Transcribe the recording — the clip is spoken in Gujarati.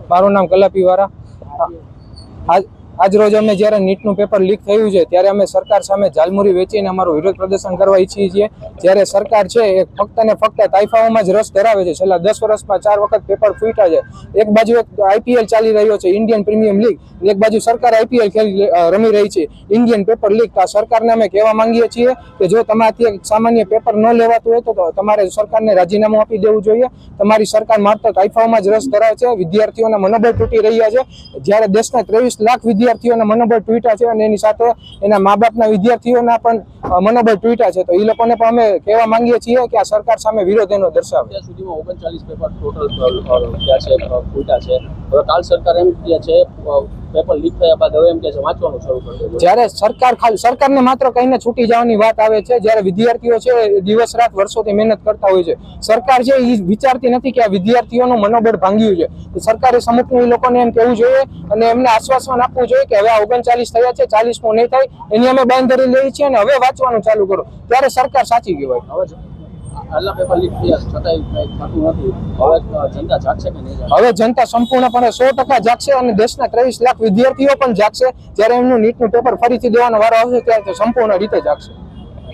મારું નામ કલાપી વાળા। આજ રોજ અમે જ્યારે નીટનું પેપર લીક થયું છે ત્યારે અમે સરકાર સામે ઝાલમુરી વેચીને અમારું વિરોધ પ્રદર્શન કરવા ઈચ્છીએ છીએ। જ્યારે સરકાર છે એ ફક્ત ને ફક્ત તાઇફાઓમાં જ રસ ધરાવે છે। છેલ્લા 10 વર્ષમાં 4 વખત પેપર ફૂટ્યા છે। એક બાજુ આઈપીએલ ચાલી રહ્યો છે, ઇન્ડિયન પ્રીમિયમ લીગ, એક બાજુ સરકાર આઈપીએલ રમી રહી છે, ઇન્ડિયન પેપર લીક। આ સરકારને અમે કહેવા માંગીએ છીએ કે જો તમારાથી સામાન્ય પેપર ન લેવાતું હોય તો તમારે સરકારને રાજીનામું આપી દેવું જોઈએ। તમારી સરકાર માત્ર તાઇફાઓમાં જ રસ ધરાવે છે, વિદ્યાર્થીઓના મનોબળ તૂટી રહ્યા છે। જ્યારે દેશના 23 લાખ વિદ્યાર્થીઓના મનોબળ તૂટ્યા છે અને એની સાથે એના મા બાપના વિદ્યાર્થીઓના પણ મનોબળ તૂટ્યા છે, તો એ લોકોને પણ અમે કહેવા માંગીએ છીએ કે આ સરકાર સામે વિરોધ એનો દર્શાવે। અત્યાર સુધીમાં 39 પેપર ટોટલ થયા છે, ફૂટ્યા છે। હવે કાલ સરકાર એમ કહે છે પેપર લીક થયા બાદ હવે એમ કહે છે વાંચવાનું શરૂ કરી દેવું। જ્યારે સરકારને માત્ર કહીને છૂટી જવાની વાત આવે છે, જ્યારે વિદ્યાર્થીઓ છે દિવસ રાત વર્ષોથી મહેનત કરતા હોય છે, સરકાર છે એ વિચારતી નથી કે આ વિદ્યાર્થીઓનું મનોબળ ભાંગ્યું છે, તો સરકારે સમૂહનું એ લોકોને એમ કહેવું જોઈએ અને એમને આશ્વાસન આપવું જોઈએ કે હવે આ 39 થયા છે, 40મો નહીં થાય એની અમે બાંયધરી લઈએ છીએ અને હવે વાંચવાનું ચાલુ કરો, ત્યારે સરકાર સાચી કહેવાય। આટલા પેપર લીક થયા છતાંય થતું નથી, હવે જનતા જાગશે કે નહીં? હવે જનતા સંપૂર્ણપણે 100% જાગશે અને દેશના 23 લાખ વિદ્યાર્થીઓ પણ જાગશે। જ્યારે એમનું નીટનું પેપર ફરીથી દેવાનો વારો આવશે ત્યારે સંપૂર્ણ રીતે જાગશે।